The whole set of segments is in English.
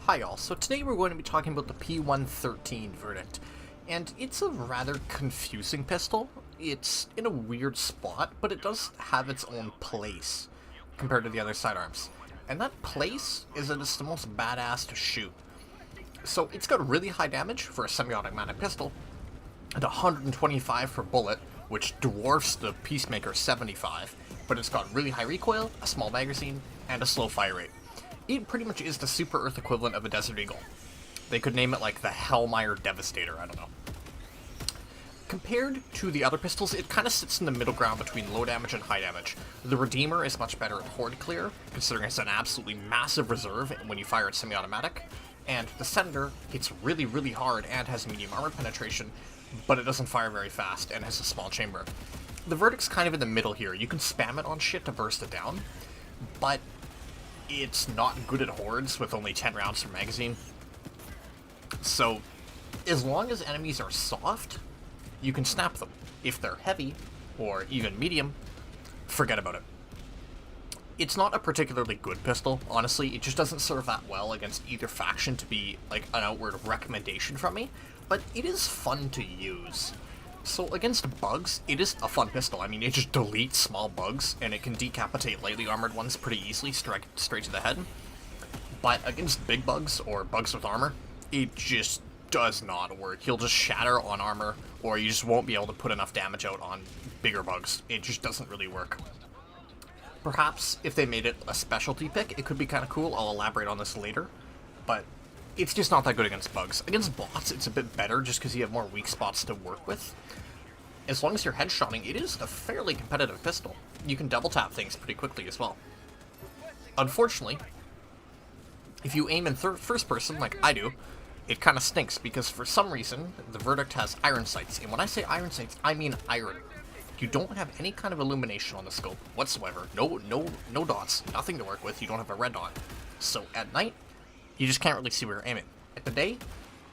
Hi all, so today we're going to be talking about the P-113 verdict, and it's a rather confusing pistol. It's in a weird spot, but it does have its own place compared to the other sidearms. And that place is that it's the most badass to shoot. So it's got really high damage for a semi-automatic pistol, at 125 per bullet, which dwarfs the Peacemaker 75, but it's got really high recoil, a small magazine, and a slow fire rate. It pretty much is the Super Earth equivalent of a Desert Eagle. They could name it like the Hellmeyer Devastator, I don't know. Compared to the other pistols, it kind of sits in the middle ground between low damage and high damage. The Redeemer is much better at horde clear, considering it's an absolutely massive reserve when you fire it semi-automatic, and the Senator hits really, really hard and has medium armor penetration, but it doesn't fire very fast and has a small chamber. The verdict's kind of in the middle here. You can spam it on shit to burst it down, but it's not good at hordes with only 10 rounds per magazine. So, as long as enemies are soft, you can snap them. If they're heavy, or even medium, forget about it. It's not a particularly good pistol, honestly. It just doesn't serve that well against either faction to be like an outward recommendation from me, but it is fun to use. So against bugs, it is a fun pistol. I mean, it just deletes small bugs, and it can decapitate lightly armored ones pretty easily, straight to the head. But against big bugs, or bugs with armor, it just does not work. He'll just shatter on armor, or you just won't be able to put enough damage out on bigger bugs. It just doesn't really work. Perhaps if they made it a specialty pick, it could be kind of cool. I'll elaborate on this later, but it's just not that good against bugs. Against bots, it's a bit better just because you have more weak spots to work with. As long as you're headshotting, it is a fairly competitive pistol. You can double tap things pretty quickly as well. Unfortunately, if you aim in first person, like I do, it kind of stinks because for some reason, the Verdict has iron sights. And when I say iron sights, I mean iron. You don't have any kind of illumination on the scope whatsoever. No dots, nothing to work with. You don't have a red dot. So at night, you just can't really see where you're aiming. At the day,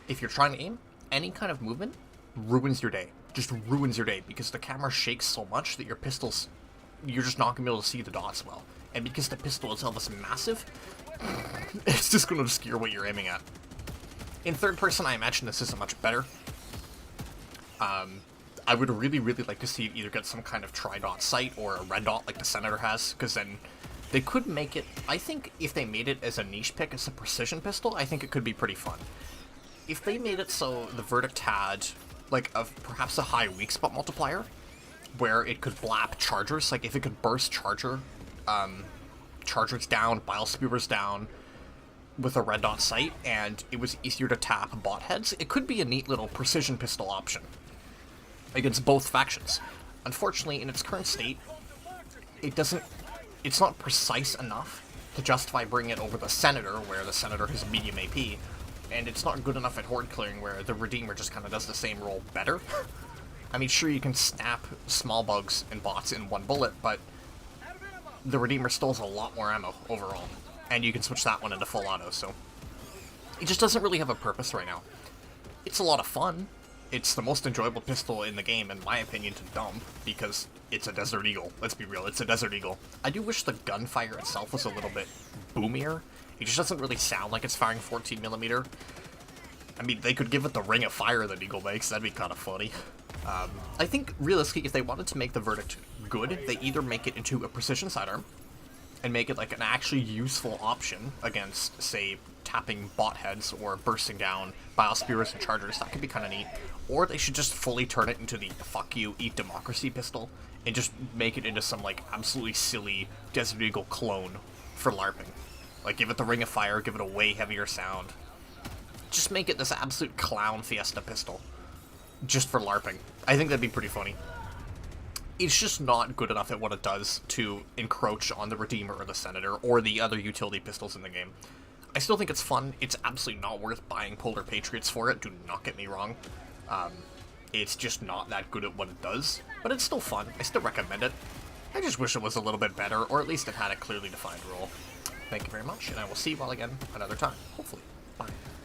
if you're trying to aim, any kind of movement ruins your day. Just ruins your day because the camera shakes so much that your pistols, you're just not going to be able to see the dots well. And because the pistol itself is massive, it's just going to obscure what you're aiming at. In third person, I imagine this isn't much better. I would really like to see it either get some kind of tri-dot sight or a red dot like the Senator has, because then they could make it, I think if they made it as a niche pick, as a precision pistol, I think it could be pretty fun. If they made it so the Verdict had, like, perhaps a high weak spot multiplier, where it could blap chargers, like if it could burst chargers down, bile spewers down, with a red dot sight, and it was easier to tap bot heads, it could be a neat little precision pistol option against both factions. Unfortunately, in its current state, it's not precise enough to justify bringing it over the Senator, where the Senator has medium AP, and it's not good enough at horde clearing, where the Redeemer just kind of does the same role better. I mean, sure, you can snap small bugs and bots in one bullet, but the Redeemer still has a lot more ammo overall, and you can switch that one into full auto, so it just doesn't really have a purpose right now. It's a lot of fun. It's the most enjoyable pistol in the game, in my opinion, to dump, because it's a Desert Eagle. Let's be real, it's a Desert Eagle. I do wish the gunfire itself was a little bit boomier. It just doesn't really sound like it's firing 14mm. I mean, they could give it the ring of fire that Eagle makes, that'd be kind of funny. I think, realistically, if they wanted to make the Verdict good, they either make it into a precision sidearm, and make it like an actually useful option against, say, tapping bot heads or bursting down bile spewers and chargers. That could be kind of neat. Or they should just fully turn it into the fuck you, eat democracy pistol, and just make it into some, like, absolutely silly Desert Eagle clone for LARPing. Like, give it the ring of fire, give it a way heavier sound. Just make it this absolute clown fiesta pistol. Just for LARPing. I think that'd be pretty funny. It's just not good enough at what it does to encroach on the Redeemer or the Senator or the other utility pistols in the game. I still think it's fun. It's absolutely not worth buying Polar Patriots for it, do not get me wrong. It's just not that good at what it does, but it's still fun. I still recommend it. I just wish it was a little bit better, or at least it had a clearly defined role. Thank you very much, and I will see you all again another time, hopefully.